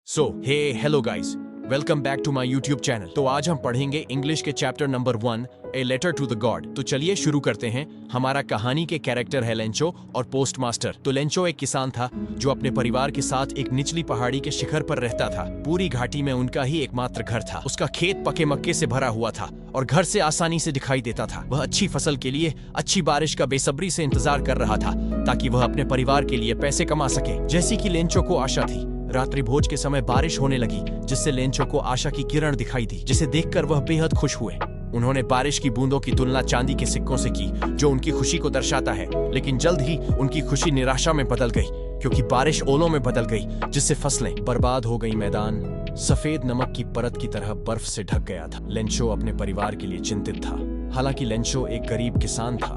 Hello guys, welcome back to my YouTube channel. तो आज हम पढ़ेंगे इंग्लिश के chapter number 1 a letter to the God. तो चलिए शुरू करते हैं। हमारा कहानी के कैरेक्टर है लेंचो और पोस्टमास्टर। तो लेंचो एक किसान था जो अपने परिवार के साथ एक निचली पहाड़ी के शिखर पर रहता था। पूरी घाटी में उनका ही एकमात्र घर था। उसका खेत पके मक्के से भरा हुआ था और घर से आसानी से दिखाई देता था। वह अच्छी फसल के लिए अच्छी बारिश का बेसब्री से इंतजार कर रहा था ताकि वह अपने परिवार के लिए पैसे कमा सके। जैसी कि लेंचो को आशा थी, रात्रि भोज के समय बारिश होने लगी जिससे लेंचो को आशा की किरण दिखाई दी, जिसे देखकर वह बेहद खुश हुए। उन्होंने बारिश की बूंदों की तुलना चांदी के सिक्कों से की जो उनकी खुशी को दर्शाता है, लेकिन जल्द ही उनकी खुशी निराशा में बदल गई क्योंकि बारिश ओलों में बदल गई जिससे फसलें बर्बाद हो गई। मैदान सफेद नमक की परत की तरह बर्फ से ढक गया था। लेंचो अपने परिवार के लिए चिंतित था। हालांकि लेंचो एक गरीब किसान था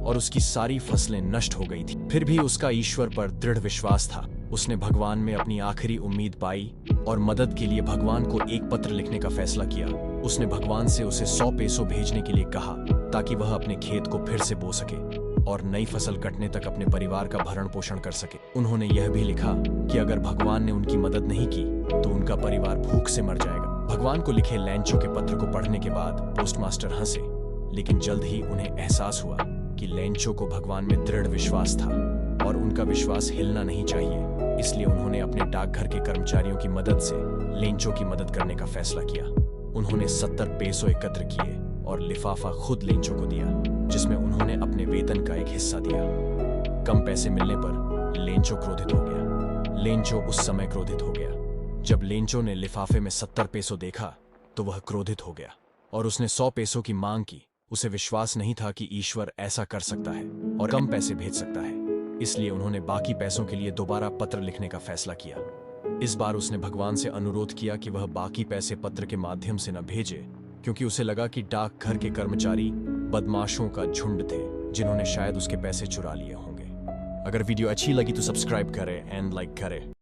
और उसकी सारी फसलें नष्ट हो गई थी, फिर भी उसका ईश्वर पर दृढ़ विश्वास था। उसने भगवान में अपनी आखिरी उम्मीद पाई और मदद के लिए भगवान को एक पत्र लिखने का फैसला किया। उसने भगवान से उसे 100 पेसो भेजने के लिए कहा ताकि वह अपने खेत को फिर से बो सके और नई फसल कटने तक अपने परिवार का भरण पोषण कर सके। उन्होंने यह भी लिखा कि अगर भगवान ने उनकी मदद नहीं की तो उनका परिवार भूख से मर जाएगा। भगवान को लिखे लेंचो के पत्र को पढ़ने के बाद पोस्टमास्टर हंसे, लेकिन जल्द ही उन्हें एहसास हुआ कि लेंचो को भगवान में दृढ़ विश्वास था और उनका विश्वास हिलना नहीं चाहिए। इसलिए उन्होंने अपने डाकघर के कर्मचारियों की मदद से लेंचो की मदद करने का फैसला किया। उन्होंने 70 पेसो एकत्र किए और लिफाफा खुद लेंचो को दिया, जिसमें उन्होंने अपने वेतन का एक हिस्सा दिया। कम पैसे मिलने पर लेंचो क्रोधित हो गया। लेंचो उस समय क्रोधित हो गया जब लेंचो ने लिफाफे में 70 पेसो देखा तो वह क्रोधित हो गया और उसने 100 पेसो की मांग की। उसे विश्वास नहीं था कि ईश्वर ऐसा कर सकता है और कम पैसे भेज सकता है। इसलिए उन्होंने बाकी पैसों के लिए दोबारा पत्र लिखने का फैसला किया। इस बार उसने भगवान से अनुरोध किया कि वह बाकी पैसे पत्र के माध्यम से न भेजे, क्योंकि उसे लगा कि डाकघर के कर्मचारी बदमाशों का झुंड थे जिन्होंने शायद उसके पैसे चुरा लिए होंगे। अगर वीडियो अच्छी लगी तो सब्सक्राइब करें एंड लाइक करें।